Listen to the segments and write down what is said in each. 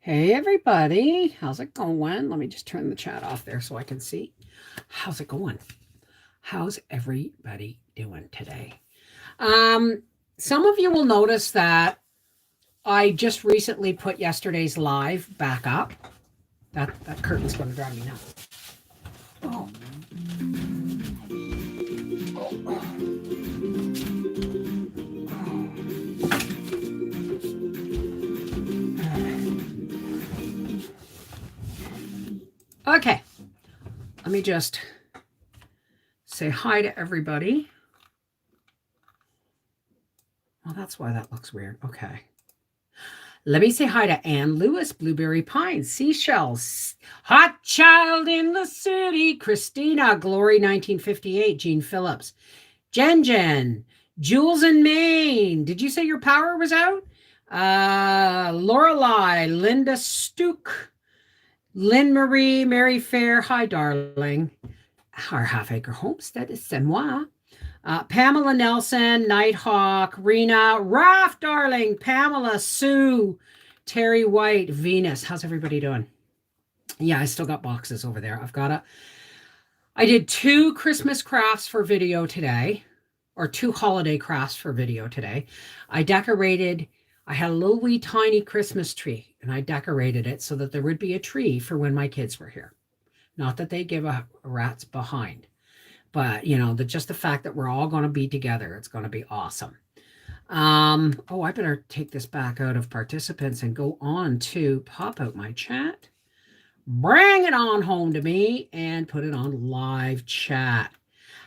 Hey everybody, how's it going? Let me just turn the chat off there so I can see. How's it going? How's everybody doing today? Some of you will notice that I just recently put yesterday's live back up. That curtain's going to drive me nuts. Oh. Okay, let me just say hi to everybody. Well, that's why that looks weird. Okay. Let me say hi to Ann Lewis, Blueberry Pines, Seashells, Hot Child in the City, Christina, Glory 1958, Gene Phillips, Jen, Jules in Maine. Did you say your power was out? Lorelei, Linda Stuke, Lynn Marie, Mary Fair. Hi, darling. Our Half Acre Homestead is c'est moi. Pamela Nelson, Nighthawk, Rena, Raph, darling, Pamela, Sue, Terry White, Venus. How's everybody doing? Yeah, I still got boxes over there. I did 2 Christmas crafts for video today, or 2 holiday crafts for video today. I had a little wee tiny Christmas tree, and I decorated it so that there would be a tree for when my kids were here. Not that they give a rat's behind. But, just the fact that we're all going to be together, it's going to be awesome. I better take this back out of participants and go on to pop out my chat. Bring it on home to me and put it on live chat.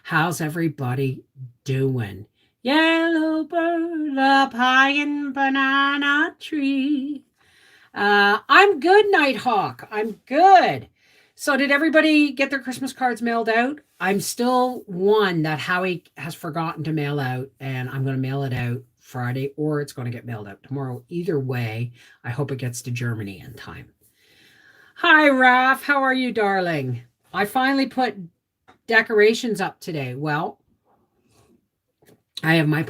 How's everybody doing? Yellow bird up high in banana tree. I'm good, Nighthawk. I'm good. So did everybody get their Christmas cards mailed out? I'm still one that Howie has forgotten to mail out, and I'm going to mail it out Friday, or it's going to get mailed out tomorrow. Either way, I hope it gets to Germany in time. Hi, Raph. How are you, darling? I finally put decorations up today. Well, I have my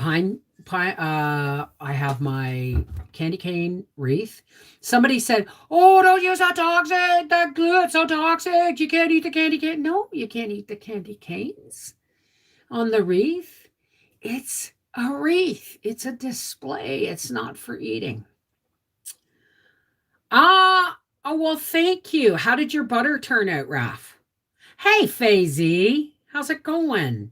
I have my candy cane wreath. Somebody said, "Oh, don't use that toxic, that glue, it's so toxic. You can't eat the candy cane." No, you can't eat the candy canes on the wreath. It's a wreath. It's a display. It's not for eating. Well, thank you. How did your butter turn out, Raph? Hey, Faisy. How's it going?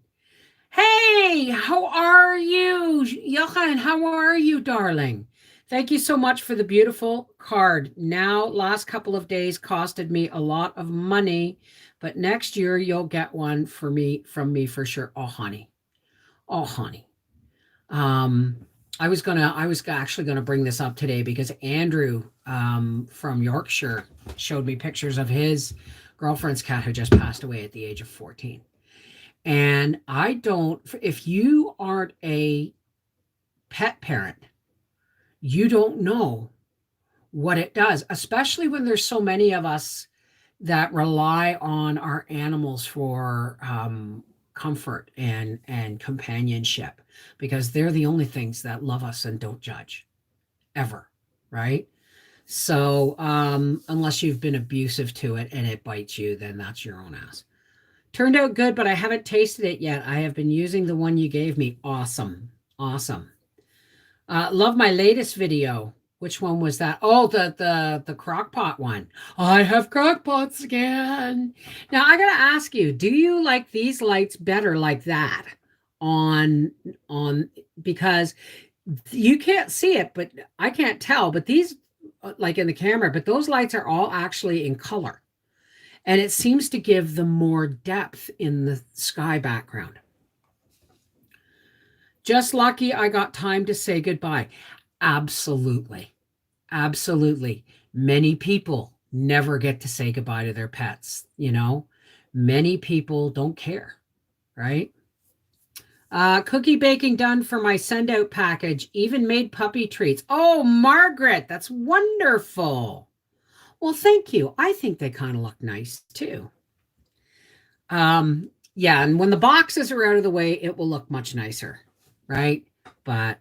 Hey, how are you? Jochen, how are you, darling? Thank you so much for the beautiful card. Now, last couple of days costed me a lot of money, but next year you'll get one from me for sure. Oh, honey. Oh, honey. I was actually gonna bring this up today because Andrew from Yorkshire showed me pictures of his girlfriend's cat who just passed away at the age of 14. And if you aren't a pet parent, you don't know what it does, especially when there's so many of us that rely on our animals for comfort and companionship, because they're the only things that love us and don't judge, ever, right? So unless you've been abusive to it and it bites you, then that's your own ass. Turned out good, but I haven't tasted it yet. I have been using the one you gave me. Awesome. Love my latest video. Which one was that? Oh, the crock pot one. I have crock pots again. Now I gotta ask you, do you like these lights better like that on because you can't see it, but I can't tell, but these like in the camera, but those lights are all actually in color. And it seems to give them more depth in the sky background. Just lucky I got time to say goodbye. Absolutely. Many people never get to say goodbye to their pets, Many people don't care, right? Cookie baking done for my send out package. Even made puppy treats. Oh, Margaret, that's wonderful. Well, thank you. I think they kind of look nice too. Yeah, and when the boxes are out of the way, it will look much nicer, right? But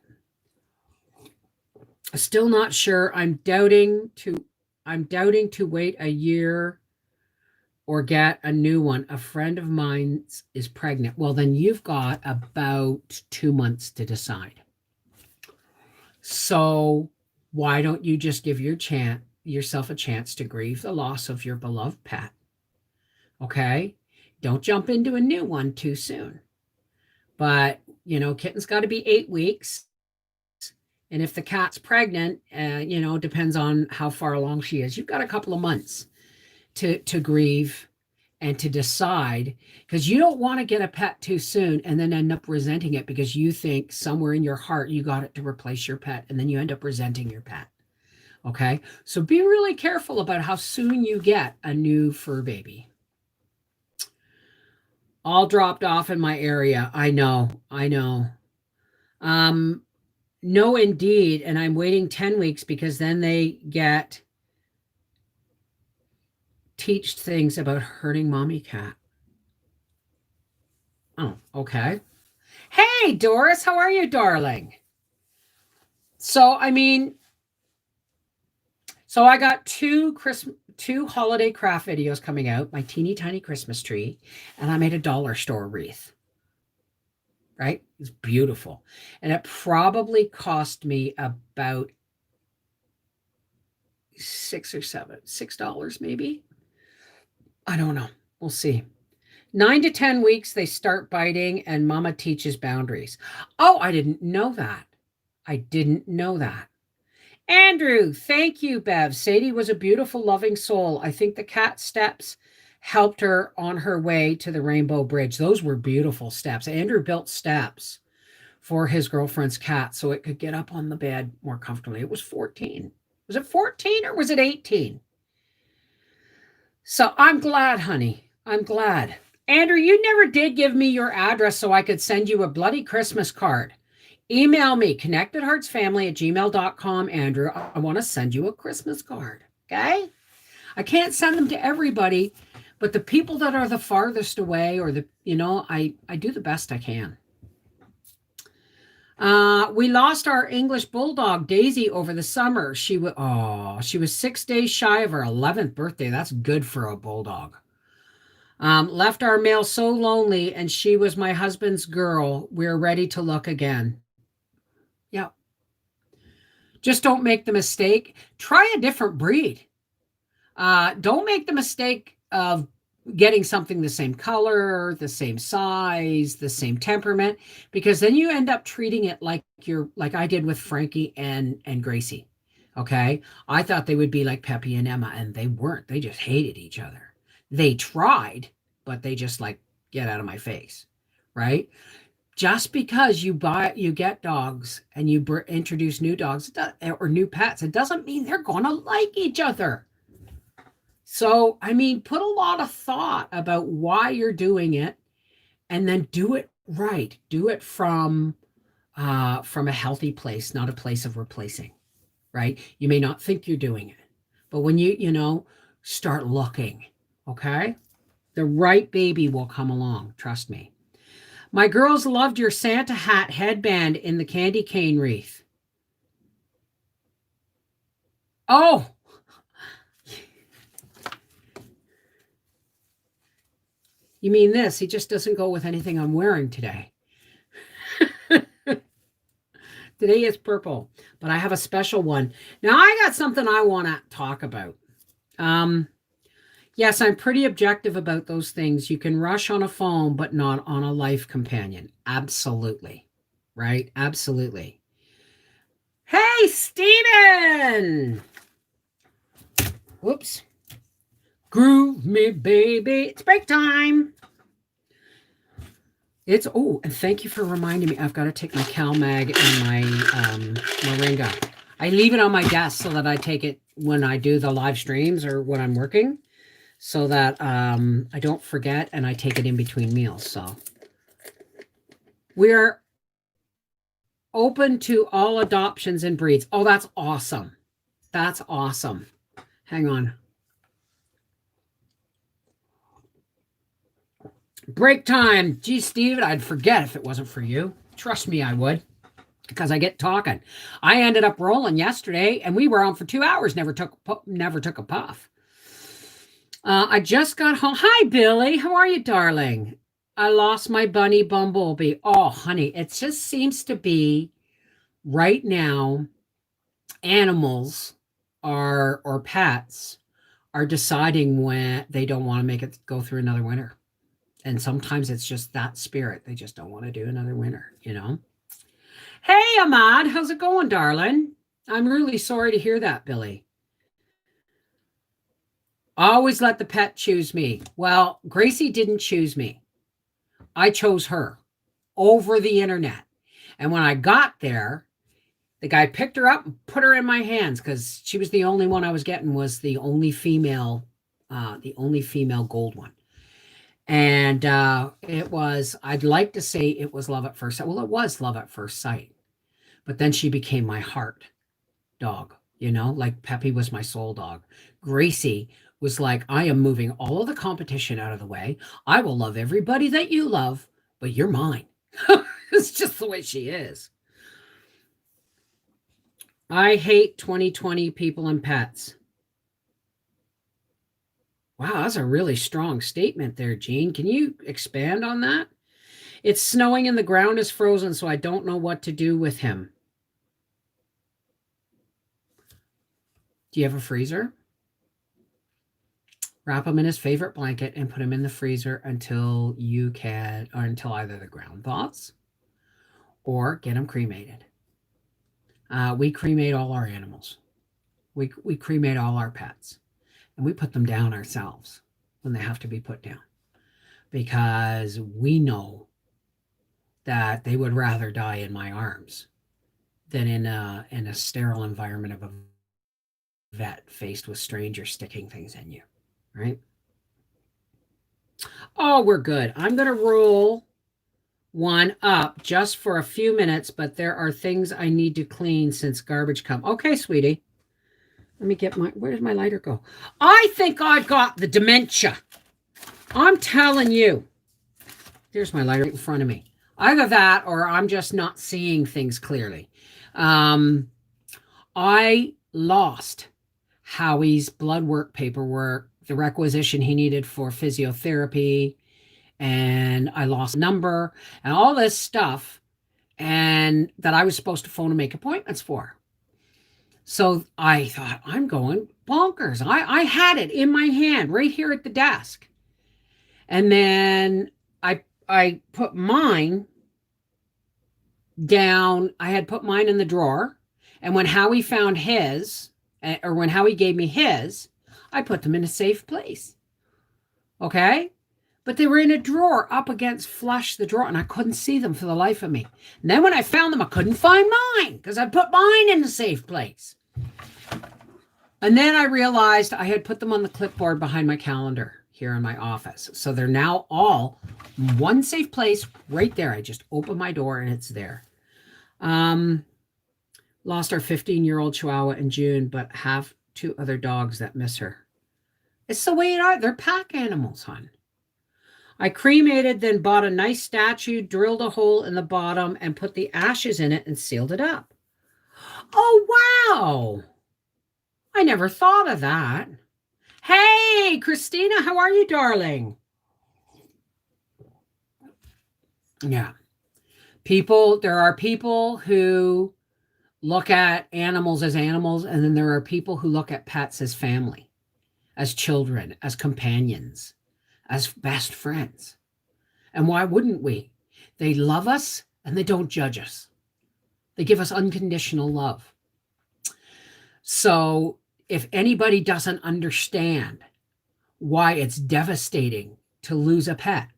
still not sure. I'm doubting to I'm doubting to wait a year or get a new one. A friend of mine is pregnant. Well, then you've got about 2 months to decide. So why don't you just give yourself a chance to grieve the loss of your beloved pet? Okay? Don't jump into a new one too soon. But, kitten's got to be 8 weeks. And if the cat's pregnant, depends on how far along she is. You've got a couple of months to grieve and to decide, because you don't want to get a pet too soon and then end up resenting it because you think somewhere in your heart you got it to replace your pet, and then you end up resenting your pet. Okay? So be really careful about how soon you get a new fur baby. All dropped off in my area. I know. No, indeed. And I'm waiting 10 weeks because then they teach things about hurting mommy cat. Oh, okay. Hey, Doris, how are you, darling? So, I got two holiday craft videos coming out, my teeny tiny Christmas tree, and I made a dollar store wreath. Right? It's beautiful. And it probably cost me about $6 maybe. I don't know. We'll see. 9 to 10 weeks, they start biting, and mama teaches boundaries. Oh, I didn't know that. Andrew, thank you, Bev. Sadie was a beautiful, loving soul. I think the cat steps helped her on her way to the Rainbow Bridge. Those were beautiful steps. Andrew built steps for his girlfriend's cat so it could get up on the bed more comfortably. It was 14. Was it 14 or was it 18? So I'm glad, honey. I'm glad. Andrew, you never did give me your address so I could send you a bloody Christmas card. Email me, connectedheartsfamily@gmail.com, Andrew. I want to send you a Christmas card, okay? I can't send them to everybody, but the people that are the farthest away, or I do the best I can. We lost our English bulldog, Daisy, over the summer. She was 6 days shy of her 11th birthday. That's good for a bulldog. Left our mail so lonely, and she was my husband's girl. We're ready to look again. Yeah. Just don't make the mistake. Try a different breed. Don't make the mistake of getting something the same color, the same size, the same temperament, because then you end up treating it like I did with Frankie and Gracie. Okay. I thought they would be like Peppy and Emma, and they weren't. They just hated each other. They tried, but they just get out of my face. Right. Just because you get dogs and you introduce new dogs or new pets, it doesn't mean they're going to like each other. So, put a lot of thought about why you're doing it, and then do it right. Do it from a healthy place, not a place of replacing, right? You may not think you're doing it, but when you start looking, okay, the right baby will come along. Trust me. My girls loved your Santa hat headband in the candy cane wreath. Oh, you mean this? He just doesn't go with anything I'm wearing today. Today is purple, but I have a special one. Now I got something I want to talk about. Yes, I'm pretty objective about those things. You can rush on a phone, but not on a life companion. Absolutely. Right? Absolutely. Hey, Steven! Whoops. Groove me, baby. It's break time. And thank you for reminding me. I've got to take my CalMag and my Moringa. I leave it on my desk so that I take it when I do the live streams or when I'm working, so that I don't forget, and I take it in between meals. So we're open to all adoptions and breeds. Oh, that's awesome. That's awesome. Hang on. Break time. Gee, Steve, I'd forget if it wasn't for you. Trust me, I would. because I get talking. I ended up rolling yesterday, and we were on for 2 hours. Never took a puff. I just got home. Hi, Billy. How are you, darling? I lost my bunny Bumblebee. Oh, honey, it just seems to be right now. Animals are or pets are deciding when they don't want to make it go through another winter. And sometimes it's just that spirit. They just don't want to do another winter. Hey, Ahmad, how's it going, darling? I'm really sorry to hear that, Billy. Always let the pet choose me. Well, Gracie didn't choose me. I chose her over the internet. And when I got there, the guy picked her up and put her in my hands because she was the only one I was getting, was the only female gold one. And I'd like to say it was love at first sight. Well, it was love at first sight. But then she became my heart dog, like Peppy was my soul dog. Gracie was like, I am moving all of the competition out of the way. I will love everybody that you love, but you're mine. It's just the way she is. I hate 2020 people and pets. Wow, that's a really strong statement there, Jean. Can you expand on that? It's snowing and the ground is frozen, so I don't know what to do with him. Do you have a freezer? Wrap him in his favorite blanket and put him in the freezer until either the ground thaws or get him cremated. We cremate all our animals. We cremate all our pets. And we put them down ourselves when they have to be put down, because we know that they would rather die in my arms than in a sterile environment of a vet faced with strangers sticking things in you, right? Oh, we're good. I'm going to roll one up just for a few minutes, but there are things I need to clean since garbage come. Okay, sweetie. Let me get where did my lighter go? I think I've got the dementia. I'm telling you. There's my lighter right in front of me. Either that or I'm just not seeing things clearly. I lost Howie's blood work paperwork, the requisition he needed for physiotherapy, and I lost a number and all this stuff, and that I was supposed to phone and make appointments for. So I thought, I'm going bonkers. I had it in my hand right here at the desk. And then I put mine down. I had put mine in the drawer. And when Howie found his, or when Howie gave me his, I put them in a safe place. Okay? But they were in a drawer up against flush the drawer, and I couldn't see them for the life of me. And then when I found them, I couldn't find mine because I put mine in a safe place. And then I realized I had put them on the clipboard behind my calendar here in my office. So they're now all one safe place right there. I just open my door and it's there. Lost our 15-year-old Chihuahua in June, but have 2 other dogs that miss her. It's the way it are. They're pack animals, hon. I cremated, then bought a nice statue, drilled a hole in the bottom, and put the ashes in it and sealed it up. Oh, wow. I never thought of that. Hey, Christina, how are you, darling? Yeah. There are people who look at animals as animals, and then there are people who look at pets as family, as children, as companions, as best friends. And why wouldn't we? They love us and they don't judge us. They give us unconditional love. So if anybody doesn't understand why it's devastating to lose a pet,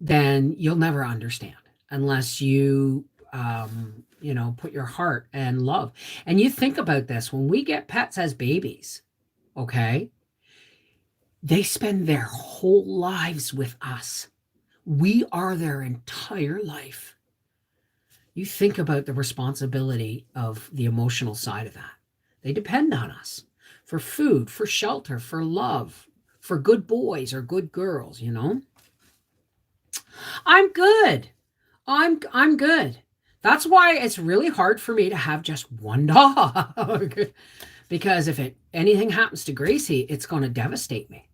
then you'll never understand unless you put your heart and love. And you think about this, when we get pets as babies, okay, they spend their whole lives with us. We are their entire life. You think about the responsibility of the emotional side of that. They depend on us for food, for shelter, for love, for good boys or good girls, I'm good. I'm good. That's why it's really hard for me to have just one dog. Because if anything happens to Gracie, it's going to devastate me,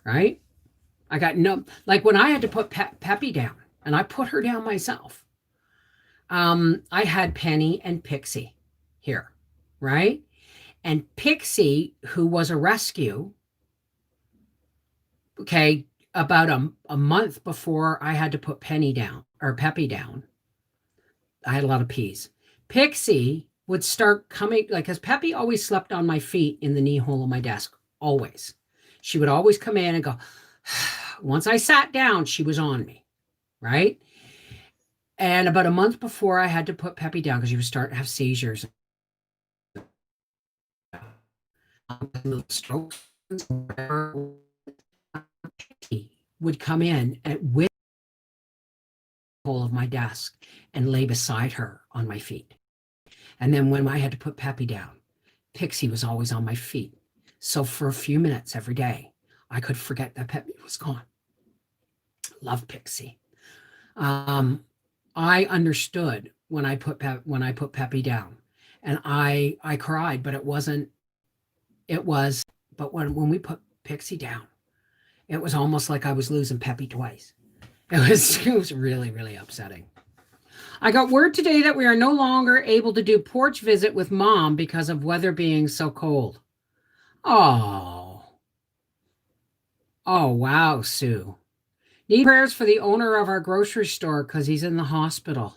right? I got no, like when I had to put Peppy down, and I put her down myself. I had Penny and Pixie here, right? And Pixie, who was a rescue, okay, about a month before I had to put Penny down or Peppy down, I had a lot of peas. Pixie would start coming, like, because Peppy always slept on my feet in the knee hole of my desk, always. She would always come in and go, once I sat down, she was on me, right? And about a month before I had to put Peppy down because she was starting to have seizures, strokes, would come in and with the hole of my desk and lay beside her on my feet. And then when I had to put Peppy down, Pixie was always on my feet. So for a few minutes every day, I could forget that Peppy was gone. Love Pixie. I understood when I put Peppy down, and I cried, but it wasn't. It was, but when we put Pixie down, it was almost like I was losing Peppy twice. It was really, really upsetting. I got word today that we are no longer able to do porch visit with Mom because of weather being so cold. Oh wow, Sue. Need prayers for the owner of our grocery store because he's in the hospital.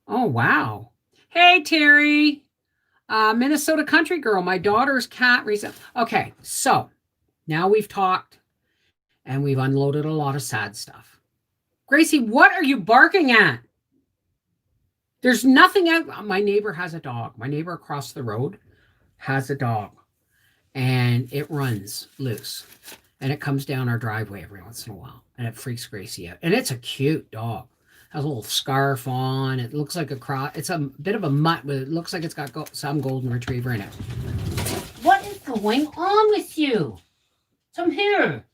Oh, wow. Hey, Terry. Minnesota country girl. My daughter's cat recently. Okay, so now we've talked and we've unloaded a lot of sad stuff. Gracie, what are you barking at? There's nothing out. My neighbor has a dog. My neighbor across the road has a dog, and it runs loose. And it comes down our driveway every once in a while, and it freaks Gracie out. And it's a cute dog. Has a little scarf on. It looks like a cross. It's a bit of a mutt, but it looks like it's got some golden retriever in it. What is going on with you? Come here.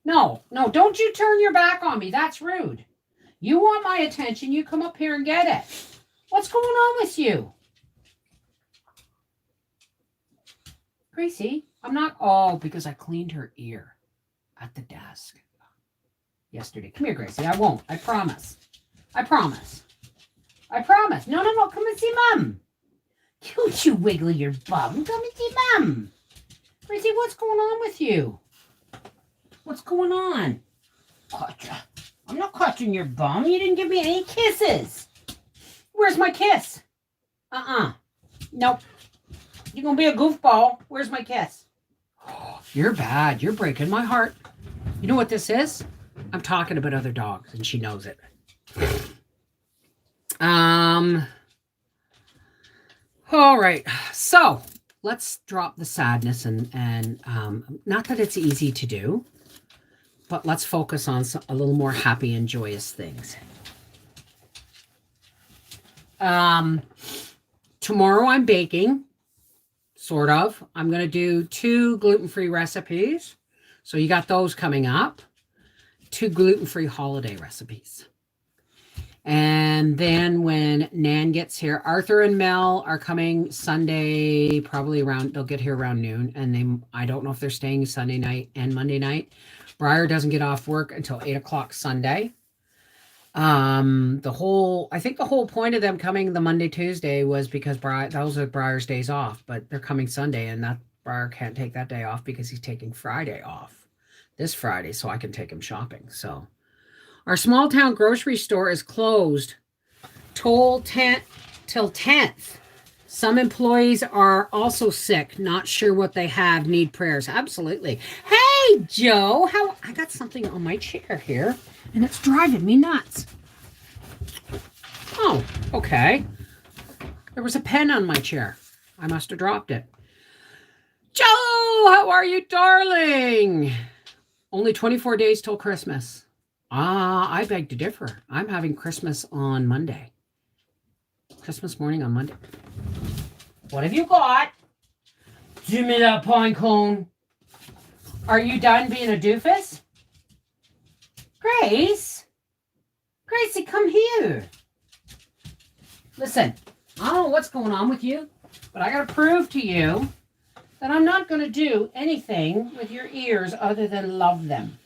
No, don't you turn your back on me. That's rude. You want my attention, you come up here and get it. What's going on with you? Gracie, I'm not, because I cleaned her ear at the desk yesterday. Come here, Gracie. I won't. I promise. I promise. No. Come and see Mom. Don't you wiggle your bum. Come and see Mom. Gracie, what's going on with you? What's going on? Gotcha. I'm not clutching your bum. You didn't give me any kisses. Where's my kiss? Nope. You're going to be a goofball. Where's my kiss? Oh, you're bad. You're breaking my heart. You know what this is? I'm talking about other dogs, and she knows it. All right. So let's drop the sadness and not that it's easy to do, but let's focus on a little more happy and joyous things. Tomorrow I'm baking, sort of. I'm going to do 2 gluten-free recipes. So you got those coming up. 2 gluten-free holiday recipes. And then when Nan gets here, Arthur and Mel are coming Sunday, probably they'll get here around noon. And I don't know if they're staying Sunday night and Monday night. Briar doesn't get off work until 8 o'clock Sunday. I think the whole point of them coming the Monday, Tuesday was because those are Briar's days off, but they're coming Sunday, and that Briar can't take that day off because he's taking Friday off this Friday, so I can take him shopping. So our small town grocery store is closed till 10th. Some employees are also sick, not sure what they have, need prayers. Absolutely. Hey, Joe, I got something on my chair here, and it's driving me nuts. Oh, okay. There was a pen on my chair. I must have dropped it. Joe, how are you, darling? Only 24 days till Christmas. I beg to differ. I'm having Christmas on Monday. Christmas morning on Monday. What have you got? Give me that pine cone. Are you done being a doofus? Gracie, come here. Listen, I don't know what's going on with you, but I got to prove to you that I'm not going to do anything with your ears other than love them.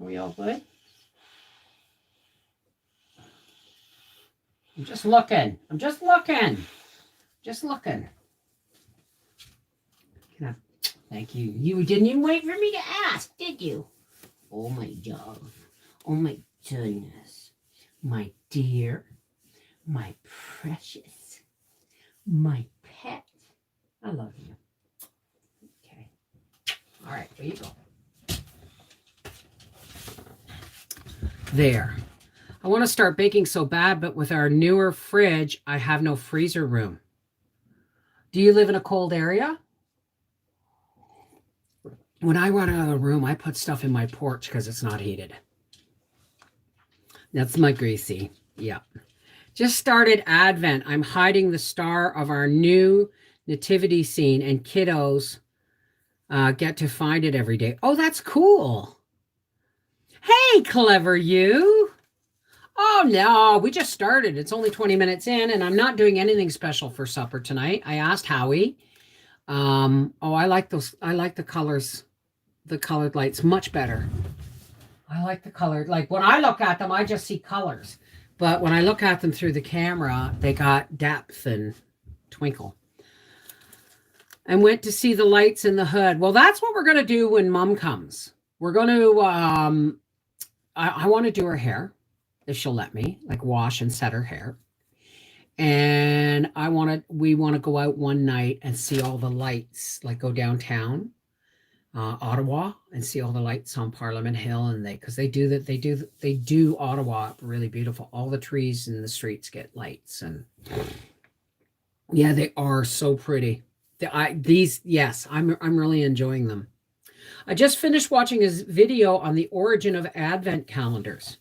Are we all good? I'm just looking. I'm just looking. Just looking. Thank you. You didn't even wait for me to ask, did you? Oh, my dog. Oh, my goodness. My dear. My precious. My pet. I love you. Okay. All right, there you go. There. I want to start baking so bad, but with our newer fridge, I have no freezer room. Do you live in a cold area? When I run out of the room, I put stuff in my porch because it's not heated. That's my greasy. Yeah. Just started Advent. I'm hiding the star of our new nativity scene, and kiddos get to find it every day. Oh, that's cool. Hey, clever you. Oh, no, we just started. It's only 20 minutes in, and I'm not doing anything special for supper tonight. I asked Howie. I like those. I like the colors, the colored lights much better. I like the color. Like when I look at them, I just see colors. But when I look at them through the camera, they got depth and twinkle. And went to see the lights in the hood. Well, that's what we're going to do when Mom comes. We're going to, I want to do her hair, if she'll let me, like wash and set her hair. And we want to go out one night and see all the lights, like go downtown, Ottawa, and see all the lights on Parliament Hill. And because they do Ottawa really beautiful. All the trees in the streets get lights, and yeah, they are so pretty. I'm really enjoying them. I just finished watching his video on the origin of Advent calendars.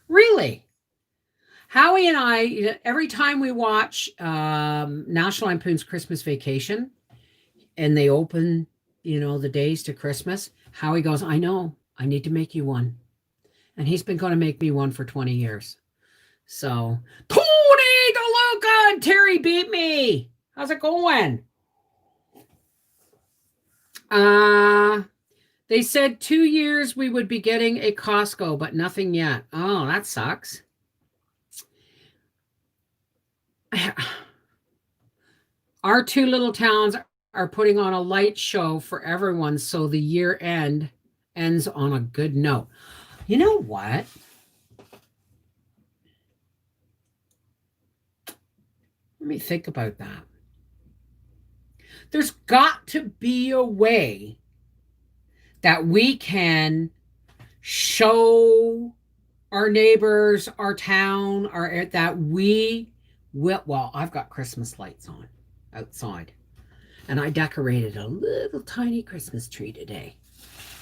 Really? Howie and I, every time we watch National Lampoon's Christmas Vacation, and they open, the days to Christmas, Howie goes, I know, I need to make you one. And he's been going to make me one for 20 years. So, Tony DeLuca and Terry beat me. How's it going? They said 2 years we would be getting a Costco, but nothing yet. Oh, that sucks. Our two little towns are putting on a light show for everyone, so the year ends on a good note. You know what? Let me think about that. There's got to be a way that we can show our neighbors, our town, that we will. Well, I've got Christmas lights on outside, and I decorated a little tiny Christmas tree today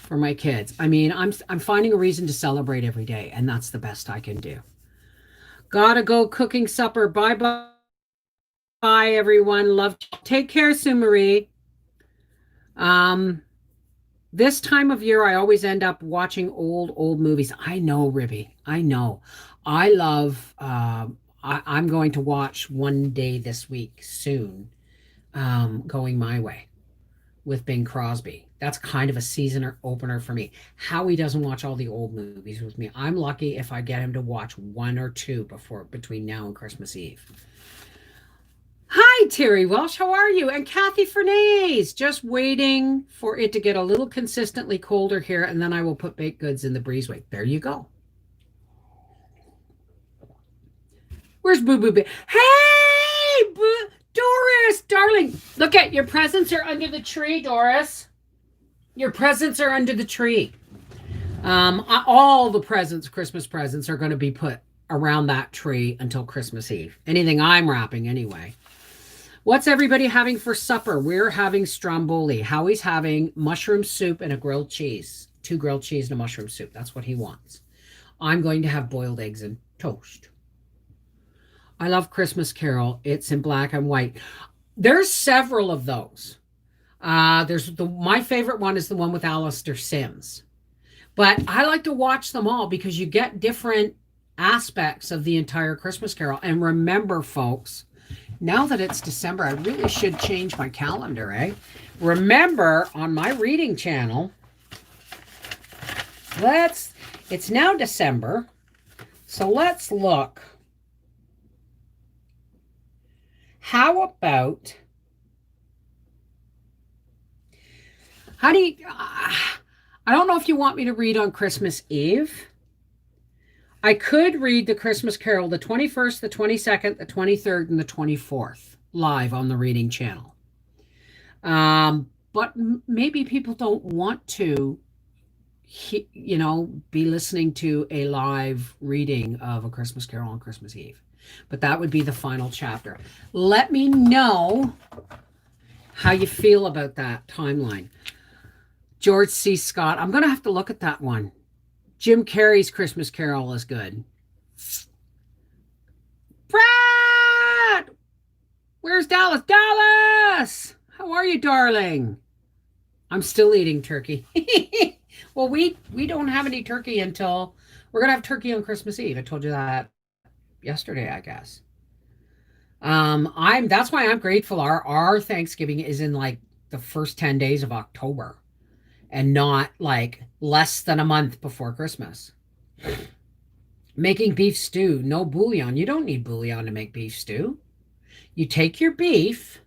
for my kids. I mean, I'm finding a reason to celebrate every day, and that's the best I can do. Gotta go cooking supper. Bye. Bye, everyone. Love. Take care, Sue Marie. This time of year, I always end up watching old movies. I know, Ribby. I know. I love. I'm going to watch one day this week soon. Going My Way with Bing Crosby. That's kind of a season opener for me. Howie doesn't watch all the old movies with me. I'm lucky if I get him to watch one or two between now and Christmas Eve. Hi, Terry Welsh. How are you? And Kathy Fernandez. Just waiting for it to get a little consistently colder here, and then I will put baked goods in the breezeway. There you go. Where's Boo Boo? Hey, Doris, darling. Look at your presents are under the tree, Doris. Your presents are under the tree. All the presents, Christmas presents, are going to be put around that tree until Christmas Eve. Anything I'm wrapping anyway. What's everybody having for supper? We're having stromboli. Howie's having mushroom soup and a grilled cheese. 2 grilled cheese and a mushroom soup. That's what he wants. I'm going to have boiled eggs and toast. I love Christmas Carol. It's in black and white. There's several of those. My favorite one is the one with Alistair Sims. But I like to watch them all because you get different aspects of the entire Christmas Carol. And remember, folks, now that it's December, I really should change my calendar, eh? Remember, on my reading channel, it's now December, so let's look. How about, I don't know if you want me to read on Christmas Eve. I could read the Christmas Carol the 21st, the 22nd, the 23rd, and the 24th live on the reading channel. But maybe people don't want to, be listening to a live reading of A Christmas Carol on Christmas Eve. But that would be the final chapter. Let me know how you feel about that timeline. George C. Scott. I'm going to have to look at that one. Jim Carrey's Christmas Carol is good. Brad! Where's Dallas? Dallas! How are you, darling? I'm still eating turkey. Well, we don't have any turkey until... We're going to have turkey on Christmas Eve. I told you that yesterday, I guess. That's why I'm grateful. Our Thanksgiving is in like the first 10 days of October and not like less than a month before Christmas. Making beef stew, no bouillon. You don't need bouillon to make beef stew. You take your beef,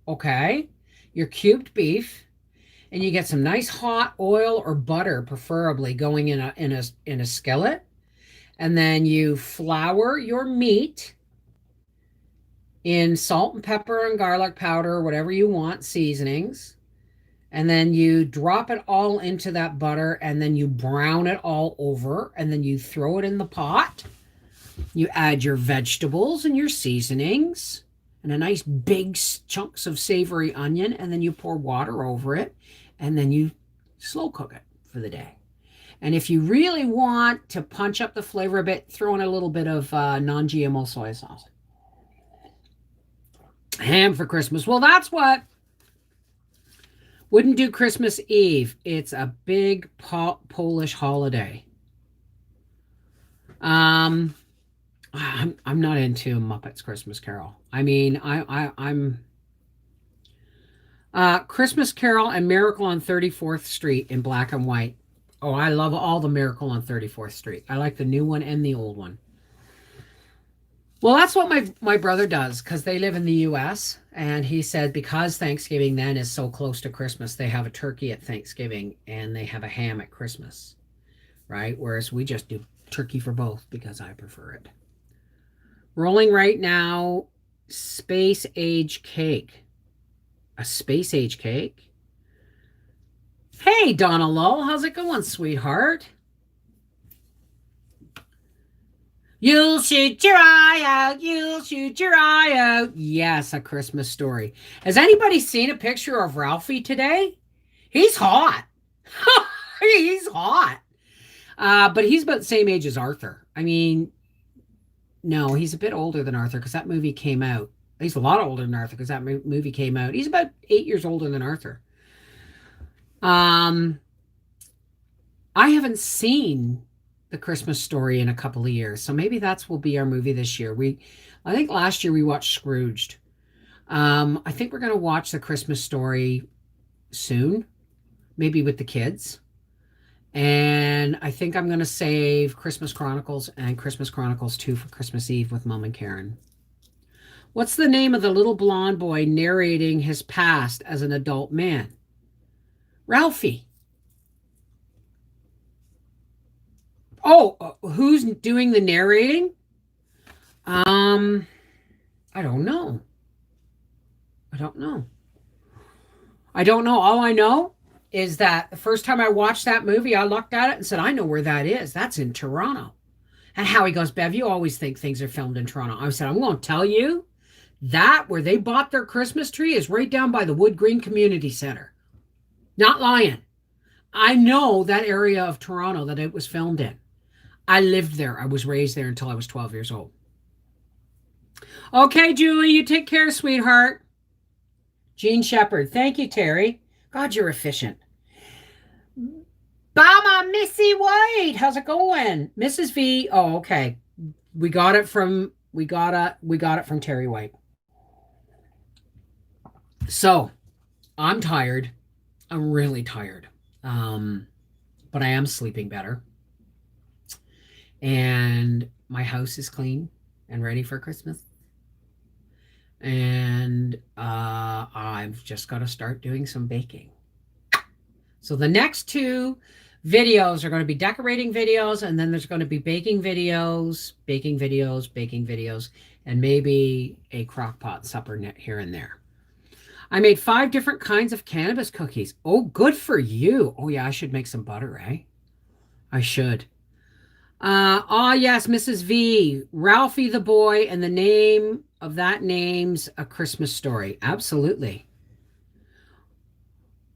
okay, your cubed beef, and you get some nice hot oil or butter, preferably going in a skillet, and then you flour your meat in salt and pepper and garlic powder, whatever you want, seasonings. And then you drop it all into that butter, and then you brown it all over, and then you throw it in the pot. You add your vegetables and your seasonings and a nice big chunks of savory onion, and then you pour water over it, and then you slow cook it for the day. And if you really want to punch up the flavor a bit, throw in a little bit of non-GMO soy sauce. Ham for Christmas. Well, that's what wouldn't do Christmas Eve. It's a big Polish holiday. I'm not into Muppets Christmas Carol. I mean, I'm Christmas Carol and Miracle on 34th Street in black and white. Oh, I love all the Miracle on 34th Street. I like the new one and the old one. Well, that's what my brother does, because they live in the U.S. And he said because Thanksgiving then is so close to Christmas, they have a turkey at Thanksgiving and they have a ham at Christmas, right? Whereas we just do turkey for both because I prefer it. Rolling right now, space age cake. A space age cake? Hey, Donna Lull, how's it going, sweetheart? You'll shoot your eye out. You'll shoot your eye out. Yes, A Christmas Story. Has anybody seen a picture of Ralphie today? He's hot. He's hot. But he's about the same age as Arthur. I mean, no, he's a bit older than Arthur because that movie came out. He's a lot older than Arthur because that movie came out. He's about 8 years older than Arthur. I haven't seen The Christmas Story in a couple of years, so maybe that's will be our movie this year. I think last year we watched Scrooged. I think we're going to watch The Christmas Story soon, maybe with the kids. And I think I'm going to save Christmas Chronicles and Christmas Chronicles 2 for Christmas Eve with Mom and Karen. What's the name of the little blonde boy narrating his past as an adult man? Ralphie. Oh, who's doing the narrating? I don't know. I don't know. All I know is that the first time I watched that movie, I looked at it and said, I know where that is. That's in Toronto. And Howie goes, Bev, you always think things are filmed in Toronto. I said, I'm going to tell you that where they bought their Christmas tree is right down by the Wood Green Community Center. Not lying. I know that area of Toronto that it was filmed in. I lived there. I was raised there until I was 12 years old. Okay, Julie, you take care, sweetheart. Jean Shepherd. Thank you, Terry. God, you're efficient. Bama Missy White. How's it going? Mrs. V. Oh, okay. We got it from Terry White. So I'm tired. I'm really tired. Um, but I am sleeping better. And my house is clean and ready for Christmas. And I've just got to start doing some baking. So the next two videos are going to be decorating videos, and then there's going to be baking videos, and maybe a crock pot supper here and there. I made 5 different kinds of cannabis cookies. Oh, good for you. Oh, yeah, I should make some butter, eh? I should. Yes, Mrs. V. Ralphie the boy, and the name of that name's A Christmas Story. Absolutely.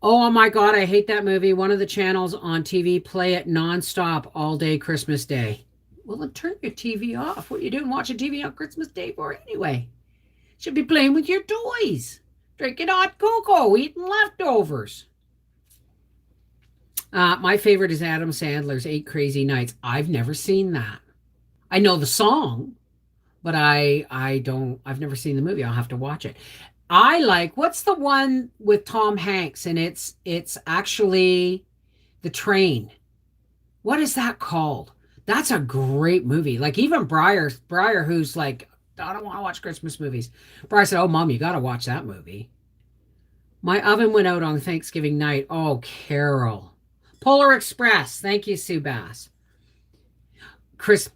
Oh my God, I hate that movie. One of the channels on TV play it nonstop all day Christmas Day. Well, then turn your TV off. What are you doing watching TV on Christmas Day for anyway? Should be playing with your toys, drinking hot cocoa, eating leftovers. My favorite is Adam Sandler's 8 Crazy Nights. I've never seen that. I know the song, but I've never seen the movie. I'll have to watch it. I like, what's the one with Tom Hanks, and it's actually The Train. What is that called? That's a great movie. Like, even Briar, who's like, I don't want to watch Christmas movies. Briar said, "Oh, Mom, you got to watch that movie." My oven went out on Thanksgiving night. Oh, Carol. Polar Express. Thank you, Sue Bass. Chris,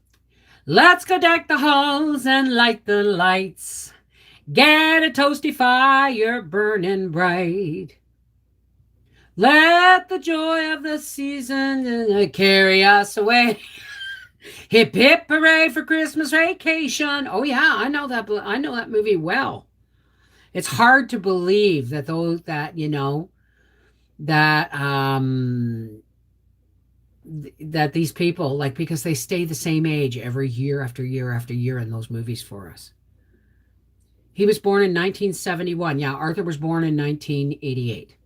let's go deck the halls and light the lights. Get a toasty fire burning bright. Let the joy of the season carry us away. Hip hip hooray for Christmas vacation. Oh yeah, I know that movie well. It's hard to believe that that these people, like, because they stay the same age every year after year after year in those movies for us. He was born in 1971. Yeah, Arthur was born in 1988.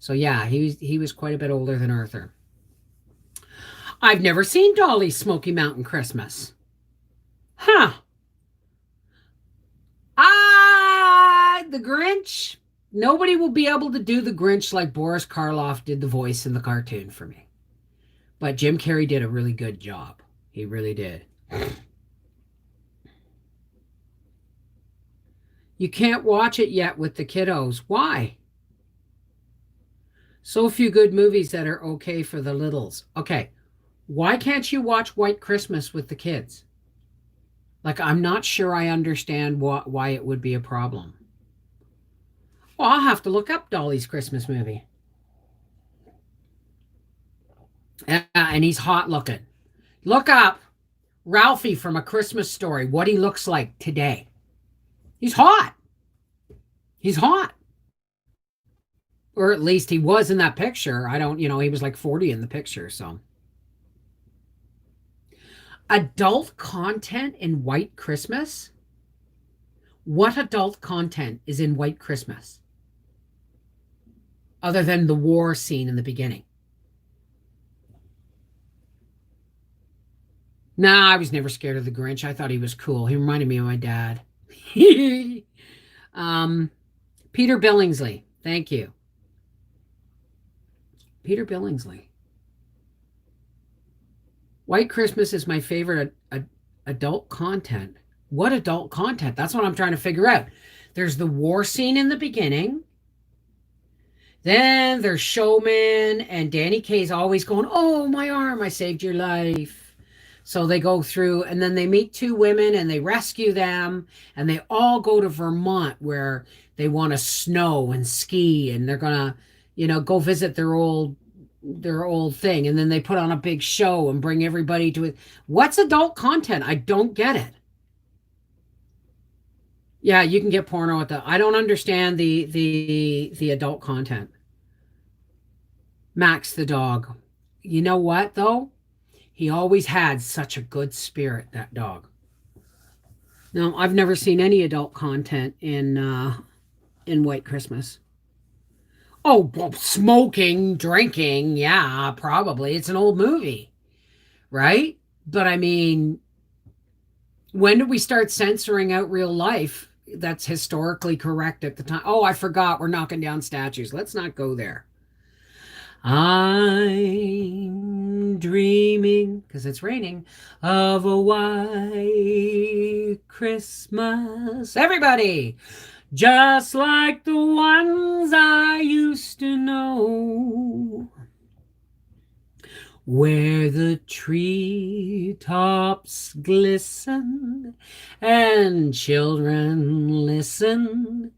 So yeah, he was quite a bit older than Arthur. I've never seen Dolly's Smoky Mountain Christmas. Huh. The Grinch. Nobody will be able to do the Grinch like Boris Karloff did the voice in the cartoon for me. But Jim Carrey did a really good job. He really did. You can't watch it yet with the kiddos. Why? So few good movies that are okay for the littles. Okay. Why can't you watch White Christmas with the kids? Like, I'm not sure I understand why it would be a problem. Well, I'll have to look up Dolly's Christmas movie. And he's hot looking. Look up Ralphie from A Christmas Story, what he looks like today. He's hot. He's hot. Or at least he was in that picture. He was like 40 in the picture, so. Adult content in White Christmas? What adult content is in White Christmas? Other than the war scene in the beginning. Nah, I was never scared of the Grinch. I thought he was cool. He reminded me of my dad. Peter Billingsley. Thank you. Peter Billingsley. White Christmas is my favorite adult content. What adult content? That's what I'm trying to figure out. There's the war scene in the beginning. Then there's Showman, and Danny Kaye's always going, "Oh, my arm, I saved your life." So they go through, and then they meet 2 women, and they rescue them, and they all go to Vermont, where they want to snow and ski, and they're gonna, go visit their old thing, and then they put on a big show and bring everybody to it. What's adult content? I don't get it. Yeah, you can get porno at the. I don't understand the adult content. Max the dog. You know what though? He always had such a good spirit, that dog. No, I've never seen any adult content in White Christmas. Oh, well, smoking, drinking, yeah, probably. It's an old movie, right? But I mean, when did we start censoring out real life that's historically correct at the time? Oh, I forgot. We're knocking down statues. Let's not go there. I'm dreaming, because it's raining, of a white Christmas. Everybody, just like the ones I used to know, where the treetops glisten and children listen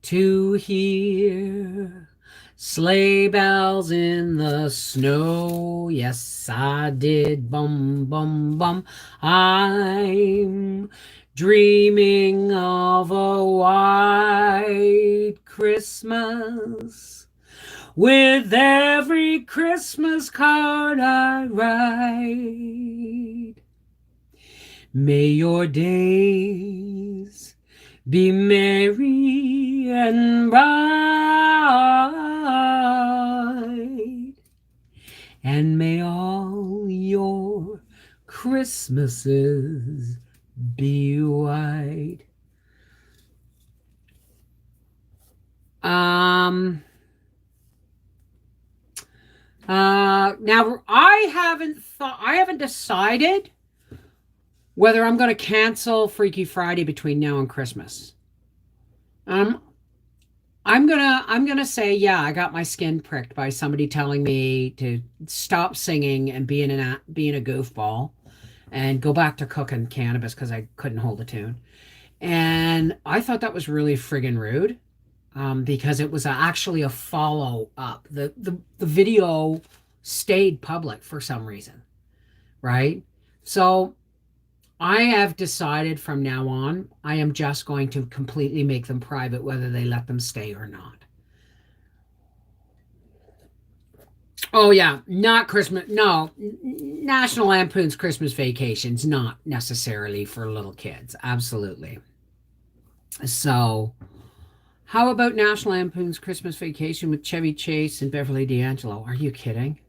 to hear sleigh bells in the snow. Yes, I did. Bum, bum, bum. I'm dreaming of a white Christmas with every Christmas card I write. May your days be merry and bright, and may all your Christmases be white. Now I haven't decided whether I'm going to cancel Freaky Friday between now and Christmas. Um, I'm gonna say, yeah, I got my skin pricked by somebody telling me to stop singing and being a goofball and go back to cooking cannabis because I couldn't hold a tune. And I thought that was really friggin' rude, because it was actually a follow up. The video stayed public for some reason, right? So I have decided from now on, I am just going to completely make them private, whether they let them stay or not. Oh yeah, not Christmas. No, National Lampoon's Christmas Vacation's not necessarily for little kids. Absolutely. So, how about National Lampoon's Christmas Vacation with Chevy Chase and Beverly D'Angelo? Are you kidding?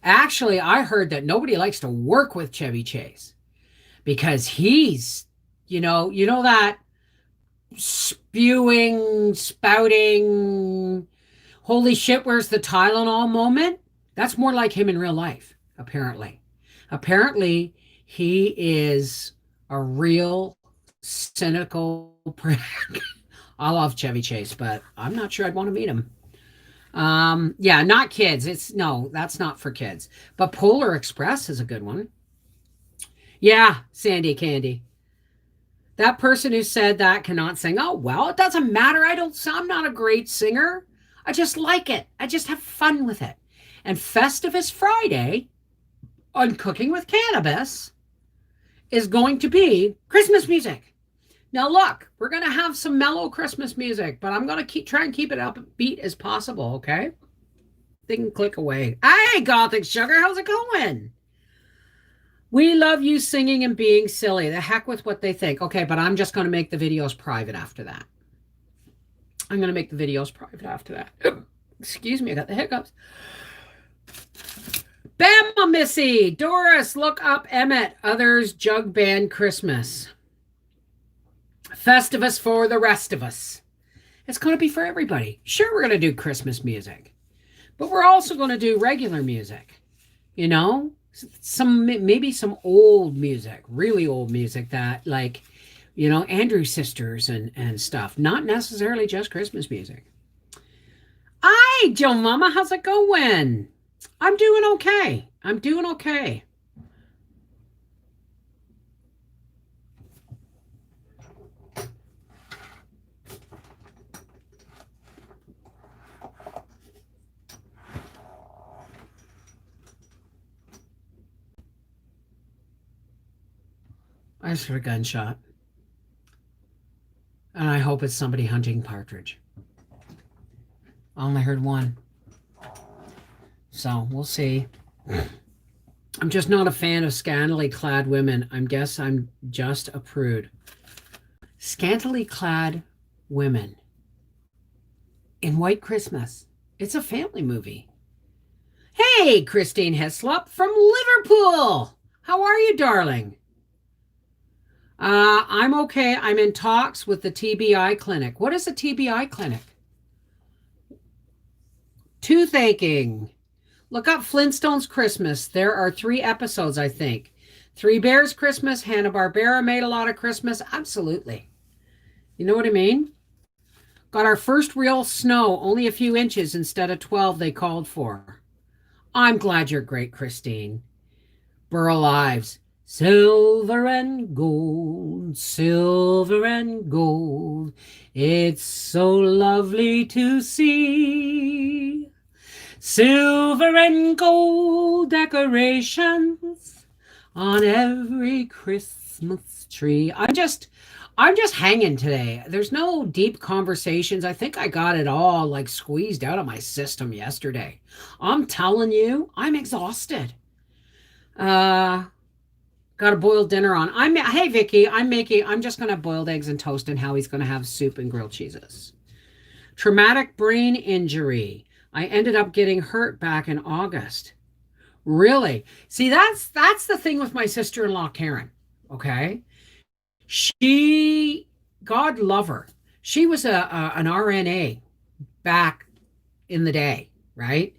Actually, I heard that nobody likes to work with Chevy Chase because you know that spouting, holy shit, where's the Tylenol moment? That's more like him in real life, apparently. Apparently, he is a real cynical prick. I love Chevy Chase, but I'm not sure I'd want to meet him. Yeah, not kids. It's no, that's not for kids. But Polar Express is a good one. Yeah, Sandy Candy. That person who said that cannot sing. Oh, well, it doesn't matter. I'm not a great singer. I just like it. I just have fun with it. And Festivus Friday on Cooking with Cannabis is going to be Christmas music. Now, look, we're going to have some mellow Christmas music, but I'm going to try and keep it upbeat as possible, okay? They can click away. Hey, Gothic Sugar, how's it going? We love you singing and being silly. The heck with what they think. Okay, but I'm just going to make the videos private after that. I'm going to make the videos private after that. Excuse me, I got the hiccups. Bama Missy. Doris, look up Emmett. Others, Jug Band Christmas. Festivus for the rest of us. It's going to be for everybody. Sure, we're going to do Christmas music, but we're also going to do regular music. You know, maybe some old music, really old music that Andrew Sisters and stuff. Not necessarily just Christmas music. Hi, Joe Mama, how's it going? I'm doing okay. I'm doing okay. I just heard a gunshot. And I hope it's somebody hunting partridge. I only heard one. So we'll see. I'm just not a fan of scantily clad women. I guess I'm just a prude. Scantily clad women. in White Christmas. It's a family movie. Hey, Christine Hislop from Liverpool. How are you, darling? I'm okay. I'm in talks with the TBI clinic. What is a TBI clinic? Toothacheing. Look up Flintstones Christmas. There are 3 episodes, I think. Three Bears Christmas, Hanna-Barbera made a lot of Christmas. Absolutely. You know what I mean? Got our first real snow, only a few inches instead of 12 they called for. I'm glad you're great, Christine. Burl Ives. Silver and gold, silver and gold. It's so lovely to see. Silver and gold decorations on every Christmas tree. I'm just hanging today. There's no deep conversations. I think I got it all like squeezed out of my system yesterday. I'm telling you, I'm exhausted. Uh got a boiled dinner on. Hey Vicky, I'm just gonna have boiled eggs and toast and Howie's gonna have soup and grilled cheeses. Traumatic brain injury. I ended up getting hurt back in August. Really? See, that's the thing with my sister-in-law Karen. Okay. She, God love her. She was an RNA back in the day, right?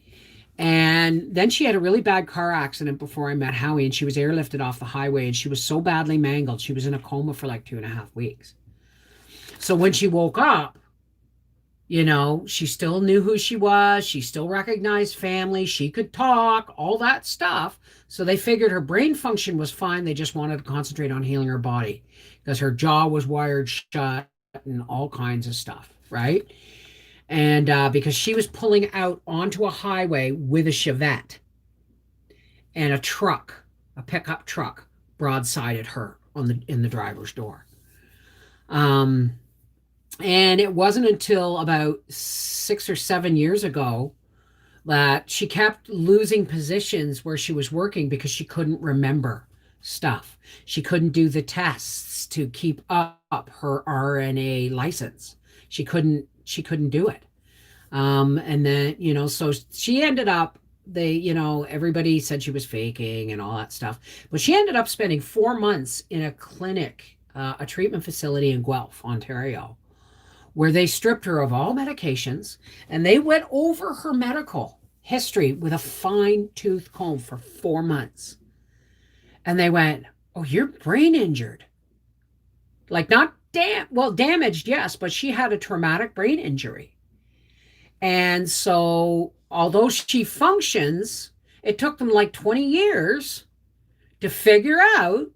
And then she had a really bad car accident before I met Howie, and she was airlifted off the highway, and she was so badly mangled, she was in a coma for like 2.5 weeks. So when she woke up, she still knew who she was. She still recognized family. She could talk, all that stuff. So they figured her brain function was fine. They just wanted to concentrate on healing her body because her jaw was wired shut and all kinds of stuff, right? And because she was pulling out onto a highway with a Chevette and a truck, a pickup truck, broadsided her in the driver's door. And it wasn't until about 6 or 7 years ago that she kept losing positions where she was working because she couldn't remember stuff. She couldn't do the tests to keep up her RNA license. She couldn't do it. And then, so she ended up, everybody said she was faking and all that stuff. But she ended up spending 4 months in a clinic, a treatment facility in Guelph, Ontario, where they stripped her of all medications and they went over her medical history with a fine tooth comb for 4 months. And they went, "Oh, you're brain injured." Like not damaged, yes, but she had a traumatic brain injury. And so, although she functions, it took them like 20 years to figure out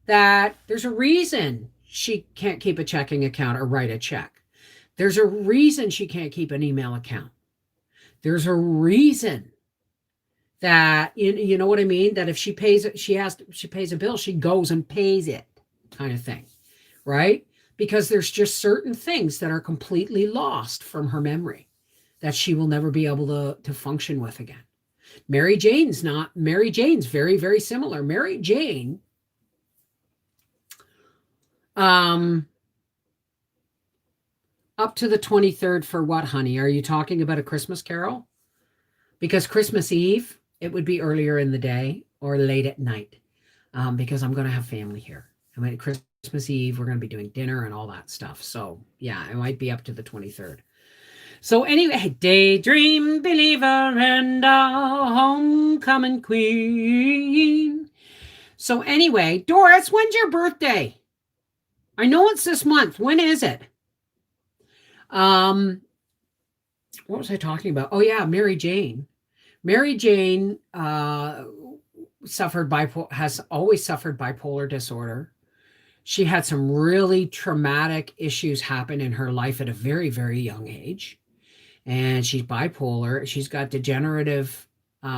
that there's a reason she can't keep a checking account or write a check. There's a reason she can't keep an email account. There's a reason that you know what I mean? That if she pays a bill, she goes and pays it, kind of thing, right? Because there's just certain things that are completely lost from her memory that she will never be able to function with again. Mary Jane's very, very similar. Mary Jane, up to the 23rd for what, honey? Are you talking about a Christmas carol? Because Christmas Eve, it would be earlier in the day or late at night, because I'm going to have family here. I mean, Christmas Eve, we're going to be doing dinner and all that stuff. So yeah, it might be up to the 23rd. So anyway, daydream believer and a homecoming queen. So anyway, Doris, when's your birthday? I know it's this month. When is it? What was I talking about? Oh yeah, Mary Jane. Mary Jane has always suffered bipolar disorder. She had some really traumatic issues happen in her life at a very, very young age. And she's bipolar. She's got degenerative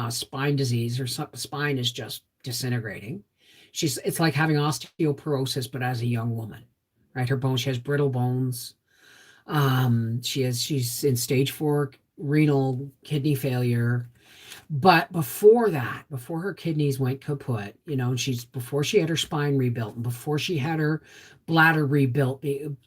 spine disease. Her spine is just disintegrating. It's like having osteoporosis, but as a young woman, right? She has brittle bones. She's in stage 4 renal kidney failure. But before that, before her kidneys went kaput, and before she had her spine rebuilt and before she had her bladder rebuilt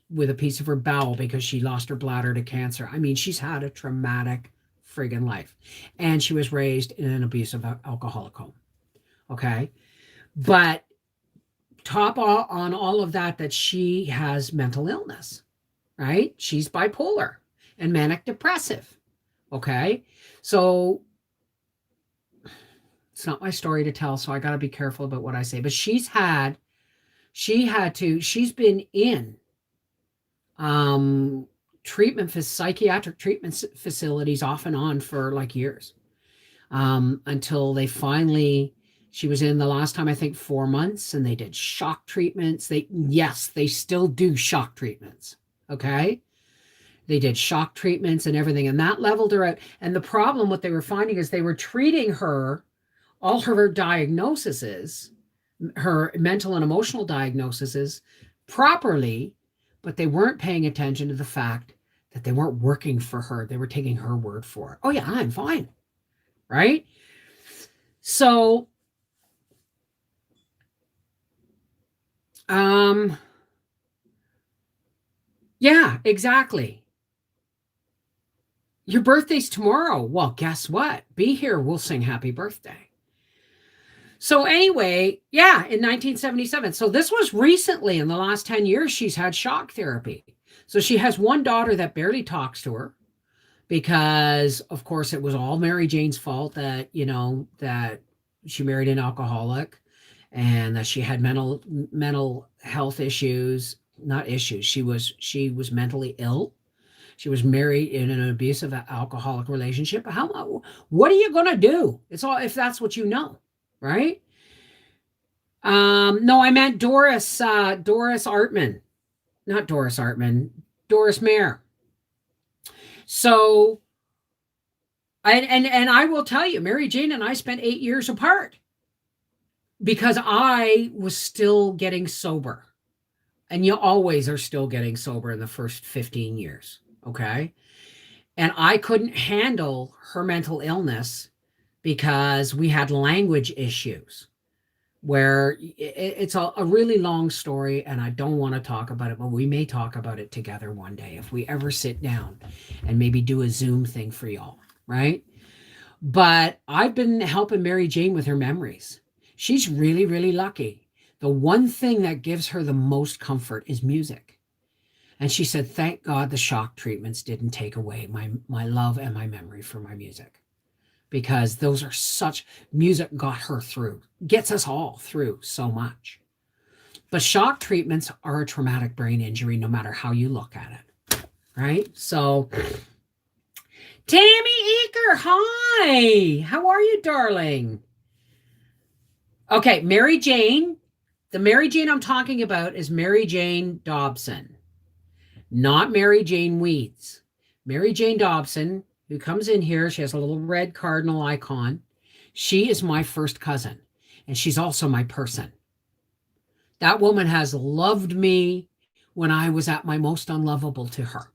with a piece of her bowel because she lost her bladder to cancer. I mean, she's had a traumatic friggin' life. And she was raised in an abusive alcoholic home. Okay. But on all of that she has mental illness, right? She's bipolar and manic depressive. Okay. So it's not my story to tell, so I got to be careful about what I say. But she's been in psychiatric treatment facilities off and on for like years, until she was in the last time, I think 4 months, and they did shock treatments. They still do shock treatments. Okay. They did shock treatments and everything, and that leveled her out. And the problem, what they were finding is they were treating her, all her diagnoses, her mental and emotional diagnoses properly, but they weren't paying attention to the fact that they weren't working for her. They were taking her word for it. Oh yeah, I'm fine. Right? So, yeah, exactly. Your birthday's tomorrow. Well, guess what? Be here. We'll sing happy birthday. So anyway, yeah, in 1977. So this was recently, in the last 10 years, she's had shock therapy. So she has one daughter that barely talks to her because, of course, it was all Mary Jane's fault that she married an alcoholic and that she had mental health issues, not issues. She was mentally ill. She was married in an abusive alcoholic relationship. What are you going to do? It's all, if that's what you know. Right? No, I meant Doris Artman, not Doris Artman, Doris Mayer. So, and I will tell you, Mary Jane and I spent 8 years apart because I was still getting sober, and you always are still getting sober in the first 15 years. Okay. And I couldn't handle her mental illness because we had language issues where it's a really long story and I don't want to talk about it, but we may talk about it together one day if we ever sit down and maybe do a Zoom thing for y'all, right? But I've been helping Mary Jane with her memories. She's really, really lucky. The one thing that gives her the most comfort is music. And she said, thank God the shock treatments didn't take away my love and my memory for my music. Because music got her through, gets us all through so much. But shock treatments are a traumatic brain injury, no matter how you look at it, right? So, Tammy Eaker, hi. How are you, darling? Okay, Mary Jane. The Mary Jane I'm talking about is Mary Jane Dobson, not Mary Jane Weeds. Mary Jane Dobson, who comes in here, she has a little red cardinal icon. She is my first cousin, and she's also my person. That woman has loved me when I was at my most unlovable to her.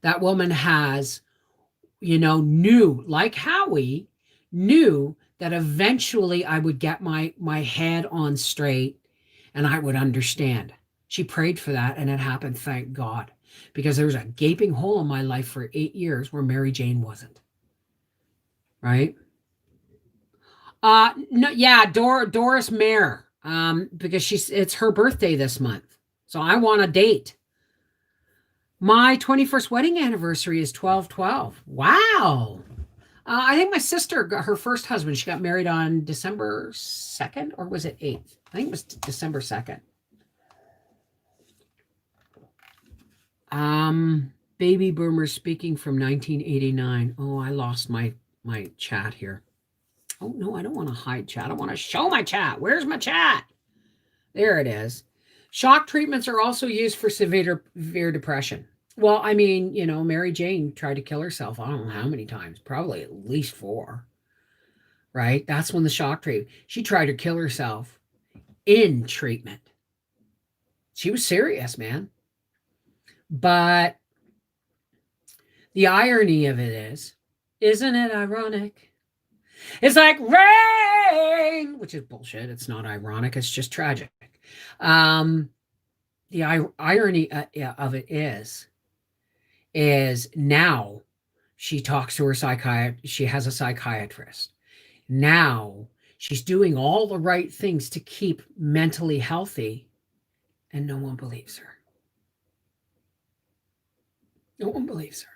That woman has, knew, like Howie, knew that eventually I would get my head on straight and I would understand. She prayed for that, and it happened, thank God. Because there was a gaping hole in my life for 8 years where Mary Jane wasn't. Right? No, yeah, Doris Mayer. Because it's her birthday this month. So I want a date. My 21st wedding anniversary is 12/12. Wow. I think my sister got her first husband. She got married on December 2nd, or was it 8th? I think it was December 2nd. Baby boomer speaking from 1989. Oh, I lost my chat here. Oh no, I don't want to hide chat. I want to show my chat. Where's my chat? There it is. Shock treatments are also used for severe depression. Well, I mean, Mary Jane tried to kill herself. I don't know how many times. Probably at least 4. Right? That's when the shock treatment. She tried to kill herself in treatment. She was serious, man. But the irony of it is, isn't it ironic It's like rain, which is bullshit. It's not ironic. It's just tragic. Um, the irony yeah, of it is now she talks to her psychiatrist. She has a psychiatrist. Now she's doing all the right things to keep mentally healthy, and no one believes her. No one believes her.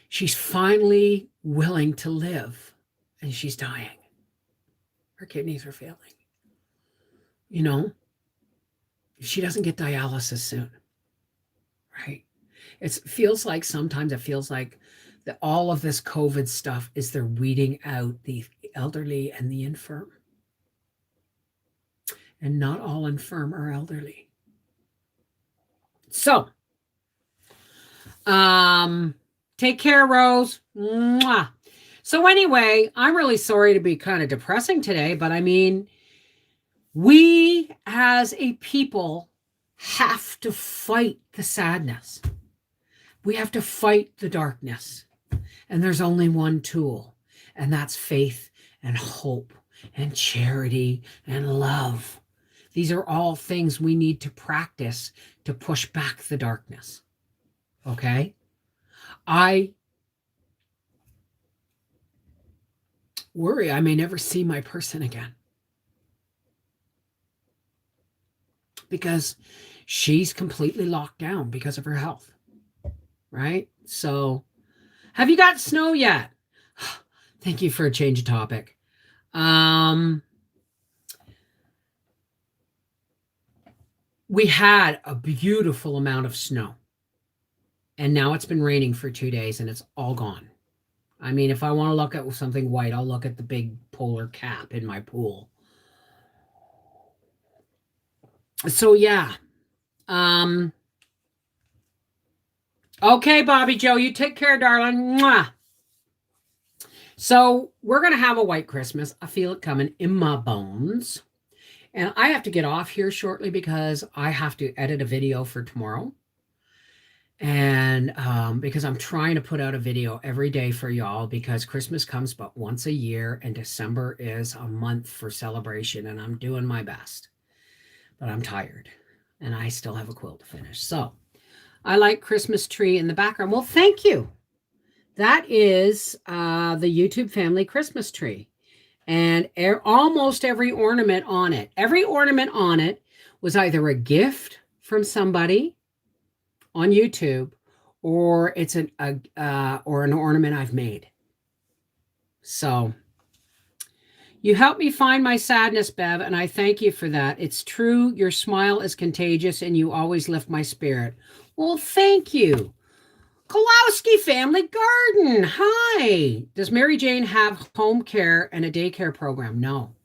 She's finally willing to live, and she's dying. Her kidneys are failing. You know, if she doesn't get dialysis soon, right? Sometimes it feels like that all of this COVID stuff is they're weeding out the elderly and the infirm. And not all infirm are elderly. So, take care, Rose. Mwah. So anyway, I'm really sorry to be kind of depressing today, but I mean, we as a people have to fight the sadness. We have to fight the darkness. And there's only one tool, and that's faith and hope and charity and love. These are all things we need to practice to push back the darkness. Okay? I worry I may never see my person again. Because she's completely locked down because of her health. Right? So, have you got snow yet? Thank you for a change of topic. We had a beautiful amount of snow. And now it's been raining for 2 days and it's all gone. I mean, if I want to look at something white, I'll look at the big polar cap in my pool. So yeah. Okay, Bobby Joe, you take care, darling. Mwah. So we're going to have a white Christmas. I feel it coming in my bones. And I have to get off here shortly because I have to edit a video for tomorrow. And because I'm trying to put out a video every day for y'all because Christmas comes but once a year and December is a month for celebration and I'm doing my best. But I'm tired and I still have a quilt to finish. So I like Christmas tree in the background. Well, thank you. That is the YouTube family Christmas tree. And almost every ornament on it was either a gift from somebody on YouTube or it's an ornament I've made. So you helped me find my sadness, Bev, and I thank you for that. It's true. Your smile is contagious and you always lift my spirit. Well, thank you. Kowalski Family Garden. Hi. Does Mary Jane have home care and a daycare program? No.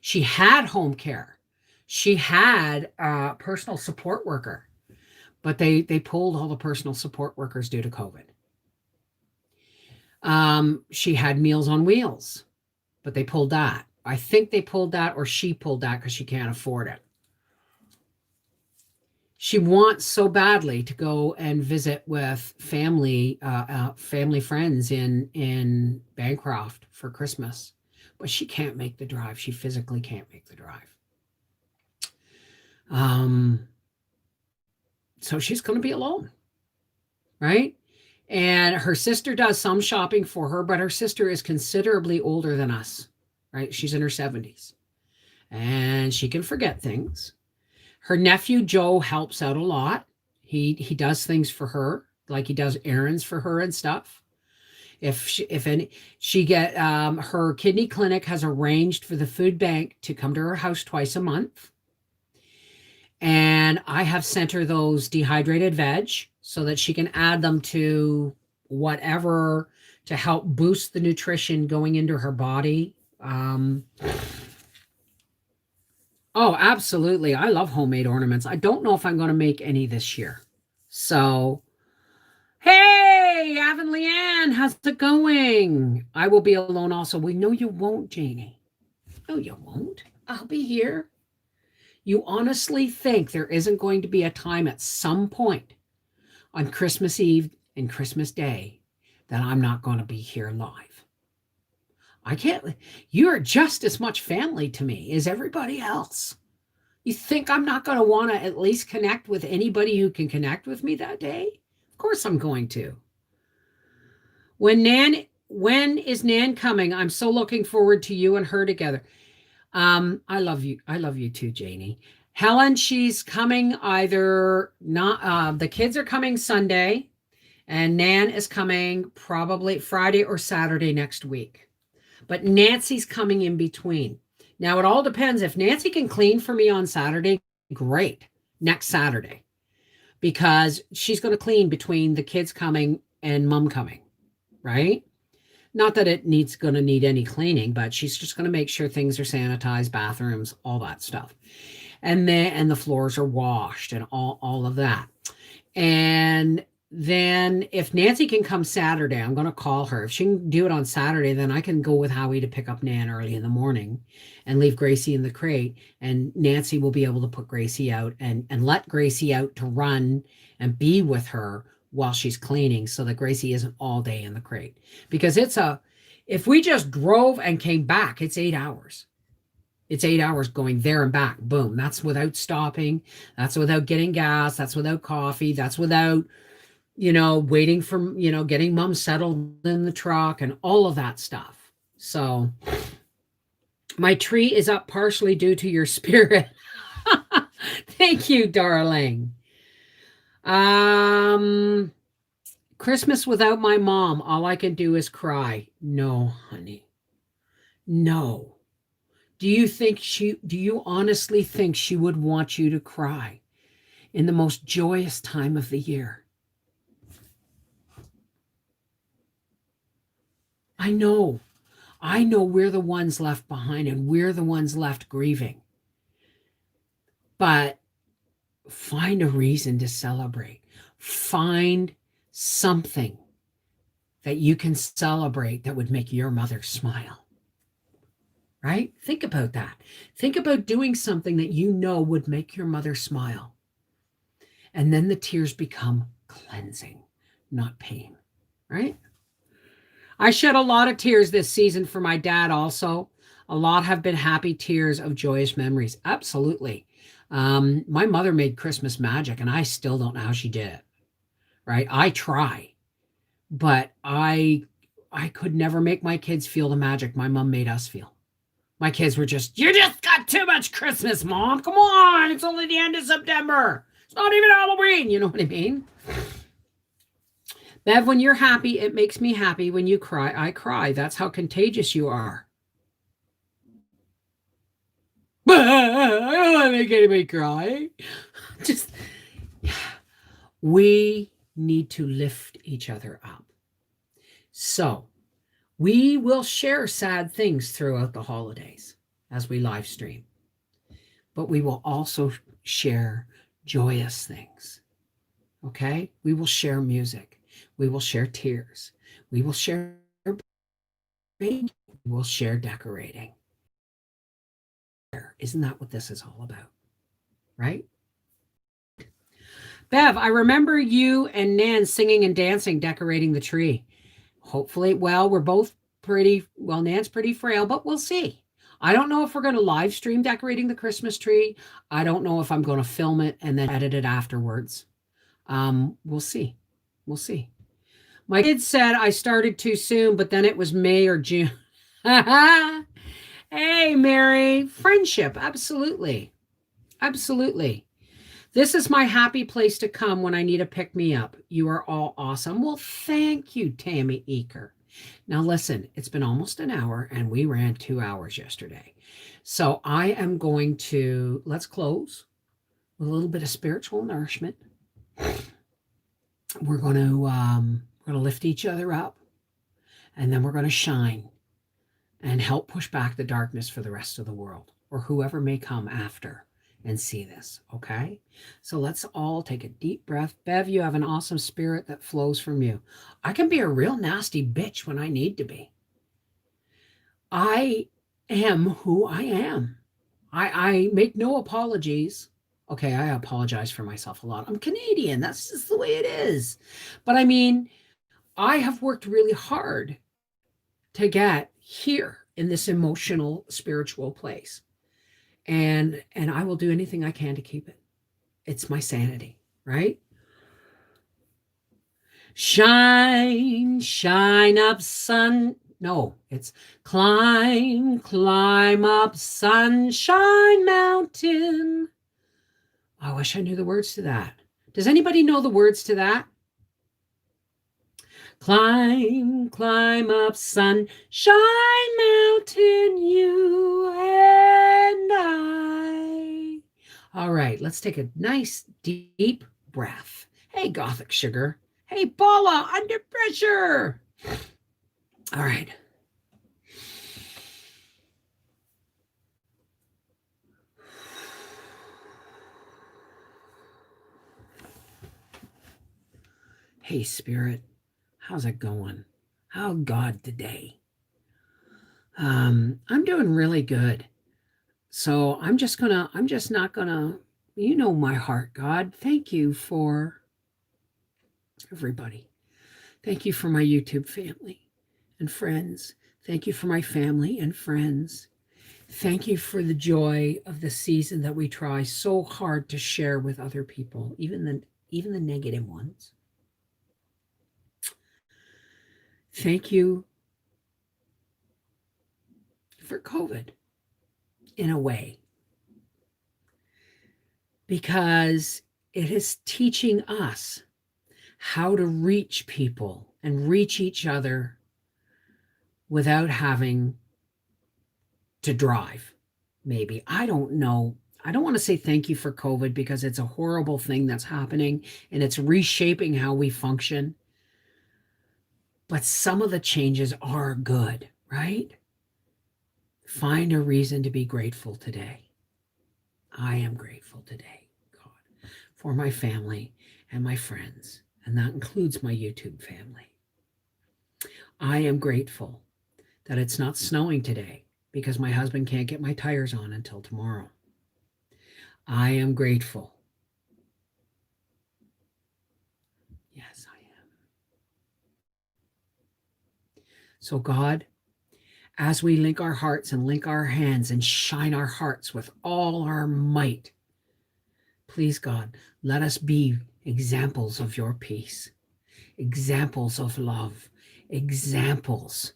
She had home care. She had a personal support worker, but they pulled all the personal support workers due to COVID. She had Meals on Wheels, but they pulled that. I think they pulled that or she pulled that because she can't afford it. She wants so badly to go and visit with family friends in Bancroft for Christmas, but she can't make the drive. She physically can't make the drive. So she's going to be alone, right? And her sister does some shopping for her, but her sister is considerably older than us, right? She's in her 70s, and she can forget things. Her nephew, Joe, helps out a lot. He does things for her, like he does errands for her and stuff. Her kidney clinic has arranged for the food bank to come to her house twice a month. And I have sent her those dehydrated veg so that she can add them to whatever to help boost the nutrition going into her body. Oh, absolutely. I love homemade ornaments. I don't know if I'm going to make any this year. So, hey, Avonlea Ann, how's it going? I will be alone also. We know you won't, Janie. No, you won't. I'll be here. You honestly think there isn't going to be a time at some point on Christmas Eve and Christmas Day then I'm not going to be here live. I can't, you're just as much family to me as everybody else. You think I'm not going to want to at least connect with anybody who can connect with me that day? Of course I'm going to. When is Nan coming? I'm so looking forward to you and her together. I love you. I love you too, Janie. Helen, she's coming either not the kids are coming Sunday and Nan is coming probably Friday or Saturday next week. But Nancy's coming in between. Now it all depends. If Nancy can clean for me on Saturday, great. Next Saturday. Because she's going to clean between the kids coming and mom coming, right? Not that it going to need any cleaning, but she's just going to make sure things are sanitized, bathrooms, all that stuff. And the floors are washed and all of that. And then if Nancy can come Saturday, I'm going to call her. If she can do it on Saturday, then I can go with Howie to pick up Nan early in the morning and leave Gracie in the crate. And Nancy will be able to put Gracie out and let Gracie out to run and be with her while she's cleaning so that Gracie isn't all day in the crate. Because if we just drove and came back, it's 8 hours. It's 8 hours going there and back. Boom. That's without stopping. That's without getting gas. That's without coffee. That's without, waiting for, getting mom settled in the truck and all of that stuff. So my tree is up partially due to your spirit. Thank you, darling. Christmas without my mom, all I can do is cry. No, honey. No. Do you honestly think she would want you to cry in the most joyous time of the year? I know we're the ones left behind and we're the ones left grieving. But find a reason to celebrate. Find something that you can celebrate that would make your mother smile. Right? Think about that. Think about doing something that would make your mother smile. And then the tears become cleansing, not pain. Right? I shed a lot of tears this season for my dad also. A lot have been happy tears of joyous memories. Absolutely. My mother made Christmas magic and I still don't know how she did it. Right? I try, but I could never make my kids feel the magic my mom made us feel. My kids were you just got too much Christmas, Mom. Come on. It's only the end of September. It's not even Halloween. You know what I mean? Bev, when you're happy, it makes me happy. When you cry, I cry. That's how contagious you are. I don't want to make anybody cry. We need to lift each other up. So we will share sad things throughout the holidays as we live stream, but we will also share joyous things. Okay? We will share music. We will share tears. We will share baking. We will share decorating. Isn't that what this is all about? Right? Bev, I remember you and Nan singing and dancing, decorating the tree. Hopefully, we're both Nan's pretty frail, but we'll see. I don't know if we're going to live stream decorating the Christmas tree. I don't know if I'm going to film it and then edit it afterwards. We'll see. We'll see. My kids said I started too soon, but then it was May or June. Hey, Mary. Friendship. Absolutely. Absolutely. This is my happy place to come when I need a pick-me-up. You are all awesome. Well, thank you, Tammy Eaker. Now, listen, it's been almost an hour, and we ran 2 hours yesterday. So I am going to, let's close with a little bit of spiritual nourishment. We're going to lift each other up, and then we're going to shine and help push back the darkness for the rest of the world or whoever may come after and see this, okay? So let's all take a deep breath. Bev, you have an awesome spirit that flows from you. I can be a real nasty bitch when I need to be. I am who I am. I make no apologies. Okay, I apologize for myself a lot. I'm Canadian. That's just the way it is. But I mean, I have worked really hard to get here in this emotional, spiritual place. And I will do anything I can to keep it. It's my sanity, right? Shine, shine up, sun. No, it's climb, climb up, sunshine mountain. I wish I knew the words to that. Does anybody know the words to that? Climb, climb up, sunshine mountain, you and I. All right, let's take a nice deep breath. Hey, Gothic Sugar. Hey, Paula, under pressure. All right. Hey, Spirit, how's it going? How God today? I'm doing really good. So I'm just not gonna, you know my heart, God. Thank you for everybody. Thank you for my YouTube family and friends. Thank you for my family and friends. Thank you for the joy of the season that we try so hard to share with other people, even the negative ones. Thank you for COVID in a way, because it is teaching us how to reach people and reach each other without having to drive. Maybe. I don't know. I don't want to say thank you for COVID because it's a horrible thing that's happening and it's reshaping how we function. But some of the changes are good, right? Find a reason to be grateful today. I am grateful today, God, for my family and my friends, and that includes my YouTube family. I am grateful that it's not snowing today because my husband can't get my tires on until tomorrow. I am grateful. Yes, I am. So, God, as we link our hearts and link our hands and shine our hearts with all our might, please, God, let us be examples of your peace, examples of love, examples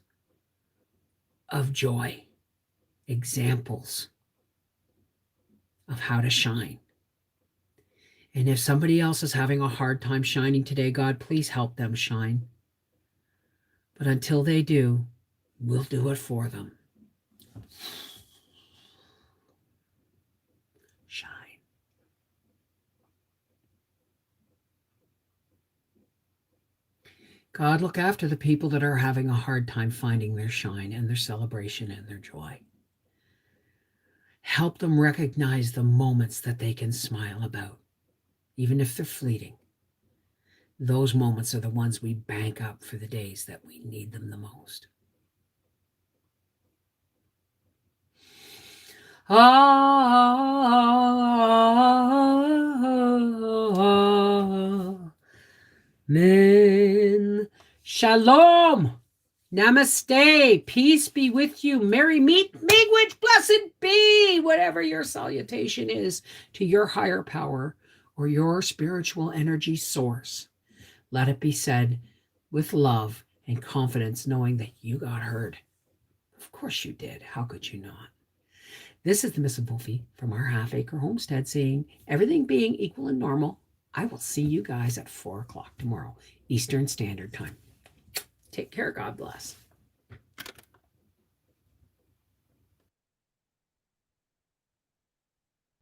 of joy, examples of how to shine. And if somebody else is having a hard time shining today, God, please help them shine. But until they do, we'll do it for them. Shine. God, look after the people that are having a hard time finding their shine and their celebration and their joy. Help them recognize the moments that they can smile about, even if they're fleeting. Those moments are the ones we bank up for the days that we need them the most. Amen. Shalom. Namaste. Peace be with you. Merry meet, miigwech, blessed be, whatever your salutation is to your higher power or your spiritual energy source. Let it be said with love and confidence, knowing that you got heard. Of course you did. How could you not? This is the Miss Wolfie from our half-acre homestead saying, everything being equal and normal, I will see you guys at 4 o'clock tomorrow, Eastern Standard Time. Take care. God bless.